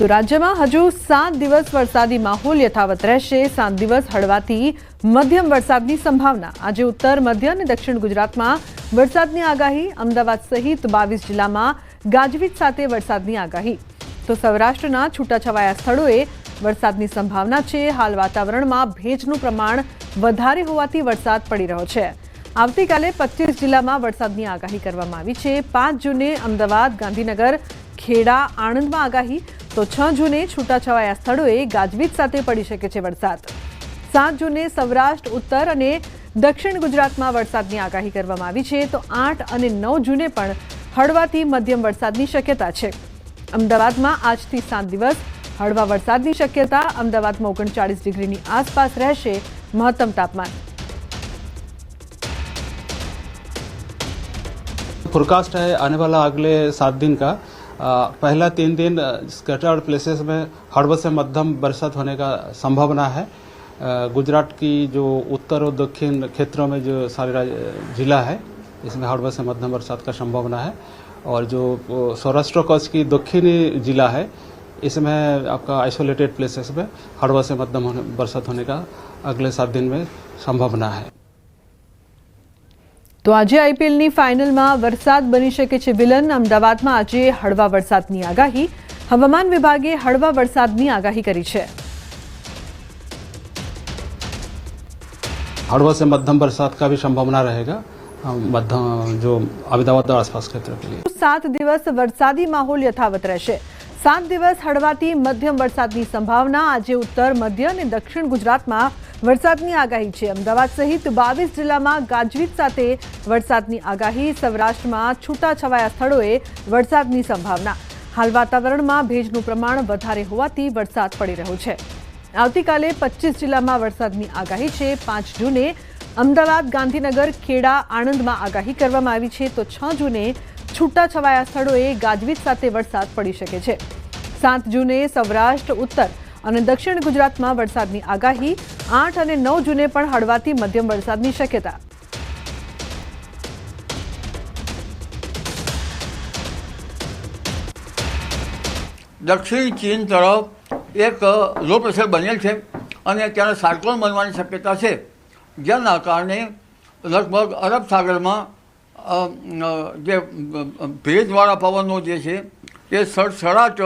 તો રાજ્યમાં હજુ 7 દિવસ વરસાદી માહોલ યથાવત રહેશે। 7 દિવસ હળવાથી મધ્યમ વરસાદની સંભાવના। આજે ઉત્તર મધ્ય અને દક્ષિણ ગુજરાતમાં વરસાદની આગાહી। અમદાવાદ સહિત 22 જિલ્લામાં ગાજવીજ સાથે વરસાદની આગાહી। તો સૌરાષ્ટ્રના છૂટાછવાયા સ્થળોએ વરસાદની સંભાવના છે। હાલ વાતાવરણમાં ભેજનું પ્રમાણ વધારે હોવાથી વરસાદ પડી રહ્યો છે। આવતીકાલે 25 જિલ્લામાં વરસાદની આગાહી કરવામાં આવી છે। 5 જૂને અમદાવાદ, ગાંધીનગર, ખેડા, આણંદમાં આગાહી। તો 6 જૂને છૂટાછવાયા સ્થળોએ ગાજવીજ સાથે પડી શકે છે વરસાદ। 7 જૂને સૌરાષ્ટ્ર, ઉત્તર અને દક્ષિણ ગુજરાતમાં વરસાદની આગાહી કરવામાં આવી છે। તો 8 અને 9 જૂને પણ હળવાથી મધ્યમ વરસાદની શક્યતા છે। અમદાવાદમાં આજથી 7 દિવસ હળવા વરસાદની શક્યતા। અમદાવાદમાં 39 ડિગ્રીની આસપાસ રહેશે મહત્તમ તાપમાન। फोरकास्ट है आने वाला अगले 7 दिन का। पहला 3 दिन स्कैटर्ड प्लेसेस में हड़बड़ से मध्यम बरसात होने का संभावना है। गुजरात की जो उत्तर और दक्षिण क्षेत्रों में जो सारे जिला है इसमें हड़बड़ से मध्यम बरसात का संभावना है। और जो सौराष्ट्र कच्छ की दक्षिणी जिला है इसमें आपका आइसोलेटेड प्लेसेस में हड़बड़ से मध्यम बरसात होने का अगले 7 दिन में संभावना है। तो आज आईपीएलनी फाइनलમાં વરસાદ બની શકે છે વિલન। અમદાવાદમાં આજે હળવા વરસાદની આગાહી। હવામાન વિભાગે હળવા વરસાદની આગાહી કરી છે। हड़बड़ से मध्यम बरसात का भी संभावना रहेगा मध्यम जो अहमदाबाद और आसपास क्षेत्र के लिए। 7 દિવસ વરસાદી માહોલ યથાવત રહેશે। 7 દિવસ હળવાથી મધ્યમ વરસાદની સંભાવના। આજે ઉત્તર, મધ્ય અને દક્ષિણ ગુજરાતમાં વરસાદની આગાહી છે। અમદાવાદ સહિત 22 જિલ્લામાં ગાજવીજ સાથે વરસાદની આગાહી। સૌરાષ્ટ્રમાં છૂટાછવાયા સ્થળોએ વરસાદની સંભાવના। હાલ વાતાવરણમાં ભેજનું પ્રમાણ વધારે હોવાથી વરસાદ પડી રહ્યો છે। આવતીકાલે 25 જિલ્લામાં વરસાદની આગાહી છે। 5 જૂને અમદાવાદ, ગાંધીનગર, ખેડા, આણંદમાં આગાહી કરવામાં આવી છે। તો 6 જૂને છૂટાછવાયા સ્થળોએ ગાજવીજ સાથે વરસાદ પડી શકે છે। 7 જૂને સૌરાષ્ટ્ર, ઉત્તર અને દક્ષિણ ગુજરાતમાં વરસાદની આગાહી। 8 અને 9 જૂને પણ હળવાથી મધ્યમ વરસાદની શક્યતા। દક્ષિણ ચીન તરફ એક લો પ્રેશર બનેલ છે અને ત્યારે સાયક્લોન બનવાની શક્યતા છે, જેના કારણે લગભગ અરબ સાગરમાં જે ભેજવાળા પવનો જે છે એ સડસડાટ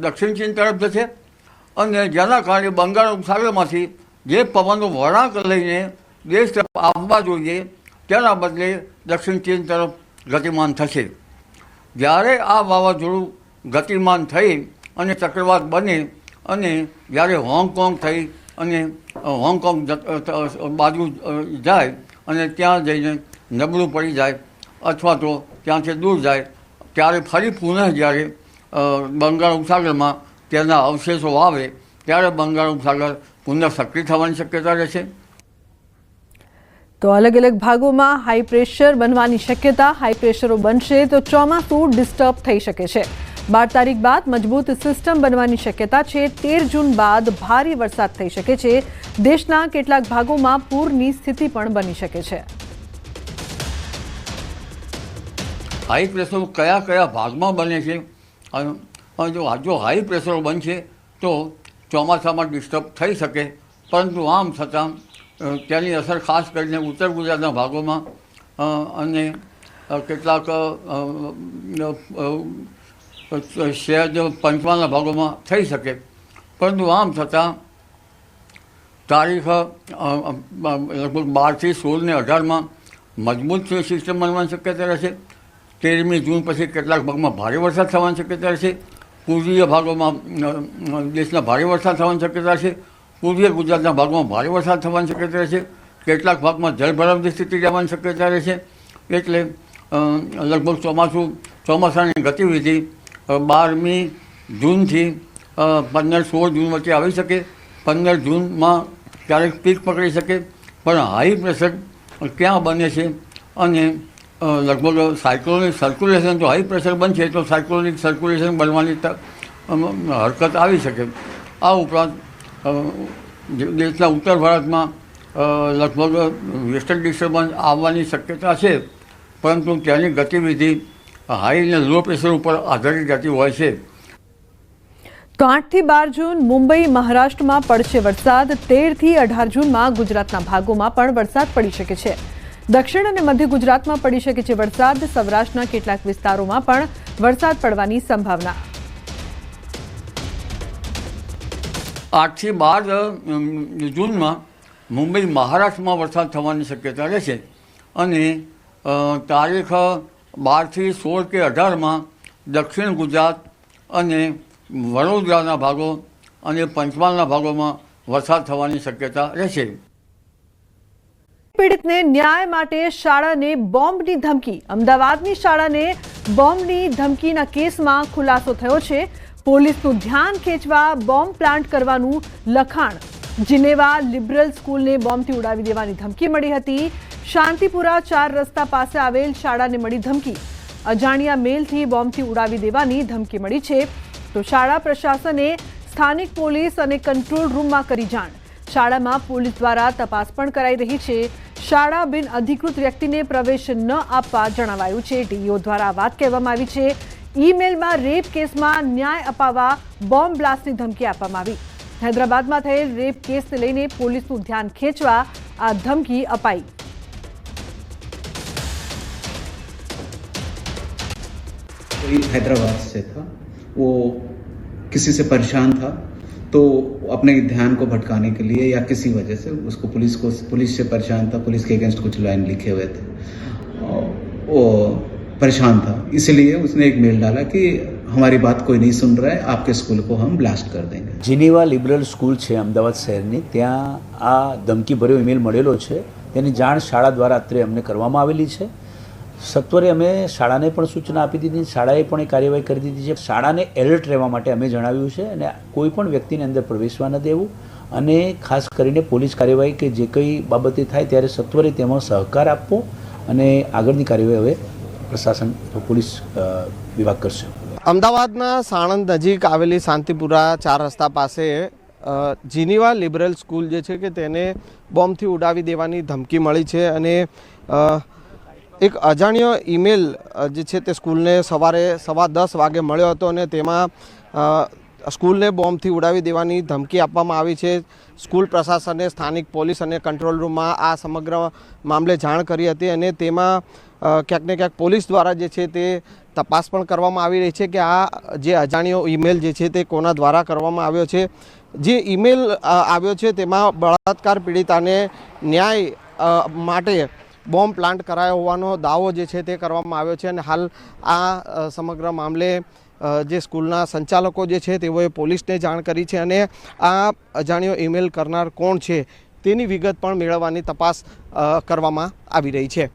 દક્ષિણ ચીન તરફ જશે અને જેના કારણે બંગાળ ઉપસાગરમાંથી જે પવનનો વળાંક લઈને દેશ તરફ આવવા જોઈએ તેના બદલે દક્ષિણ ચીન તરફ ગતિમાન થશે। જ્યારે આ વાવાઝોડું ગતિમાન થઈ અને ચક્રવાત બને અને જ્યારે હોંગકોંગ થઈ અને હોંગકોંગ બાજુ જાય અને ત્યાં જઈને નબળું પડી જાય અથવા તો ત્યાંથી દૂર જાય, ત્યારે ફરી પુનઃ જ્યારે બંગાળ ઉપસાગરમાં તેના અવશેષો આવે ત્યારે બંગાળ ઉપસાગર પુનઃ સક્રિય થવાની શક્યતા રહેશે। તો અલગ અલગ ભાગોમાં હાઈ પ્રેશર બનવાની શક્યતા। હાઈ પ્રેશરો બનશે તો ચોમાસું ડિસ્ટર્બ થઈ શકે છે। 12 તારીખ બાદ મજબૂત સિસ્ટમ બનવાની શક્યતા છે। 13 જૂન બાદ ભારે વરસાદ થઈ શકે છે। દેશના કેટલાક ભાગોમાં પૂરની સ્થિતિ પણ બની શકે છે। હાઈ પ્રેશર કયા કયા ભાગમાં બને છે અને જો હાઈ પ્રેશરો બનશે તો ચોમાસામાં ડિસ્ટર્બ થઈ શકે, પરંતુ આમ છતાં તેની અસર ખાસ કરીને ઉત્તર ગુજરાતના ભાગોમાં અને કેટલાક શહેર પંચમહાલના ભાગોમાં થઈ શકે, પરંતુ આમ છતાં તારીખ લગભગ 12 થી 16 ને 18માં મજબૂત સિસ્ટમ બનવાની શક્યતા રહેશે। 13મી જૂન પછી કેટલાક ભાગમાં ભારે વરસાદ થવાની શક્યતા રહેશે। પૂર્વીય ભાગોમાં દેશના ભારે વરસાદ થવાની શક્યતા છે। પૂર્વીય ગુજરાતના ભાગમાં ભારે વરસાદ થવાની શક્યતા રહેશે। કેટલાક ભાગમાં જળભરાવની સ્થિતિ રહેવાની શક્યતા રહેશે। એટલે લગભગ ચોમાસાની ગતિવિધિ 12મી જૂનથી 15-16 જૂન વચ્ચે આવી શકે। 15 જૂનમાં ક્યારેક પીક પકડી શકે, પણ હાઈ પ્રેશર ક્યાં બને છે અને લગભગ સાયક્લોનિક સર્ક્યુલેશન, જો હાઈ પ્રેશર બનશે તો સાયક્લોનિક સર્ક્યુલેશન બનવાની હરકત આવી શકે। આ ઉપરાંત દેશના ઉત્તર ભારતમાં લગભગ વેસ્ટર્ન ડિસ્ટર્બન્સ આવવાની શક્યતા છે, પરંતુ તેની ગતિવિધિ હાઈ અને લો પ્રેશર ઉપર આધારિત રહેતી હોય છે। તો 8 થી 12 જૂન મુંબઈ મહારાષ્ટ્રમાં પડશે વરસાદ. 13 થી 18 જૂનમાં ગુજરાતના ભાગોમાં પણ વરસાદ પડી શકે છે. દક્ષિણ અને મધ્ય ગુજરાતમાં પડી શકે છે વરસાદ. સૌરાષ્ટ્રના કેટલાક વિસ્તારોમાં પણ વરસાદ પડવાની સંભાવના. 8 થી 12 જૂનમાં મુંબઈ મહારાષ્ટ્રમાં વરસાદ થવાની શક્યતા રહેશે અને તારીખ 12 થી 16 કે 18માં દક્ષિણ ગુજરાત અને વડોદરાના ભાગો અને પંચમહાલના ભાગોમાં વરસાદ થવાની શક્યતા રહેશે. પીડિતને ન્યાય માટે શાળાને બોમ્બની ધમકી. અમદાવાદની શાળાને બોમ્બની ધમકીના કેસમાં ખુલાસો થયો છે. પોલીસનું ધ્યાન ખેંચવા બોમ્બ પ્લાન્ટ કરવાનું લખાણ. જીનેવા લિબરલ સ્કૂલને બોમ્બથી ઉડાવી દેવાની ધમકી મળી હતી. શાંતિપુરા 4 રસ્તા પાસે આવેલ શાળાને મળી ધમકી. અજાણ્યા મેલથી બોમ્બથી ઉડાવી દેવાની ધમકી મળી છે. તો શાળા પ્રશાસને સ્થાનિક પોલીસ અને કંટ્રોલ રૂમમાં કરી જાણ. શાળામાં પોલીસ દ્વારા તપાસ પણ કરાઈ રહી છે. શાળા બિન અધિકૃત વ્યક્તિને પ્રવેશ ન આપવા જણાવાયું છે. ડીઈઓ દ્વારા વાત કહેવામાં આવી છે. ઈમેલમાં રેપ કેસમાં ન્યાય અપાવવા બોમ્બ બ્લાસ્ટની ધમકી આપવામાં આવી. હૈદરાબાદમાં થયેલ રેપ કેસને લઈને પોલીસનું ધ્યાન ખેંચવા આ ધમકી અપાઈ. हैदराबाद से था, वो किसी से परेशान था तो अपने ध्यान को भटकाने के लिए या किसी वजह से उसको पुलिस से परेशान था, पुलिस के अगेंस्ट कुछ लाइन लिखे हुए थे, वो परेशान था, इसलिए उसने एक मेल डाला कि हमारी बात कोई नहीं सुन रहा है, आपके स्कूल को हम ब्लास्ट कर देंगे. જીનીવા લિબરલ સ્કૂલ છે અમદાવાદ શહેરની, ત્યાં આ ધમકીભર્યો ઈમેલ મળેલો છે. તેની જાણ શાળા દ્વારા અત્રે અમને કરવામાં આવેલી છે. સત્વરે અમે શાળાને પણ સૂચના આપી દીધી, શાળાએ પણ એ કાર્યવાહી કરી દીધી છે. શાળાને એલર્ટ રહેવા માટે અમે જણાવ્યું છે અને કોઈ પણ વ્યક્તિને અંદર પ્રવેશવા ન દેવું અને ખાસ કરીને પોલીસ કાર્યવાહી કે જે કંઈ બાબતે થાય ત્યારે સત્વરે તેમાં સહકાર આપવો અને આગળની કાર્યવાહી હવે પ્રશાસન પોલીસ વિભાગ કરશે. અમદાવાદના સાણંદ નજીક આવેલી શાંતિપુરા 4 રસ્તા પાસે જીનીવા લિબરલ સ્કૂલ જે છે કે તેને બોમ્બથી ઉડાવી દેવાની ધમકી મળી છે અને એક અજાણ્યો ઈમેલ જે છે તે સ્કૂલને સવારે 10:15 વાગે મળ્યો હતો અને તેમાં સ્કૂલને બોમ્બથી ઉડાવી દેવાની ધમકી આપવામાં આવી છે. સ્કૂલ પ્રશાસને સ્થાનિક પોલીસ અને કંટ્રોલ રૂમમાં આ સમગ્ર મામલે જાણ કરી હતી અને તેમાં ક્યાંક ને ક્યાંક પોલીસ દ્વારા જે છે તે તપાસ પણ કરવામાં આવી રહી છે કે આ જે અજાણ્યો ઈમેલ જે છે તે કોના દ્વારા કરવામાં આવ્યો છે. જે ઈમેલ આવ્યો છે તેમાં બળાત્કાર પીડિતાને ન્યાય માટે બોમ્બ પ્લાન્ટ કરાયો હોવાનો દાવો જે છે તે કરવામાં આવ્યો છે અને હાલ આ સમગ્ર મામલે જે સ્કૂલના સંચાલકો જે છે તેઓએ પોલીસને જાણ કરી છે અને આ અજાણ્યો ઈમેલ કરનાર કોણ છે તેની વિગત પણ મેળવવાની તપાસ કરવામાં આવી રહી છે.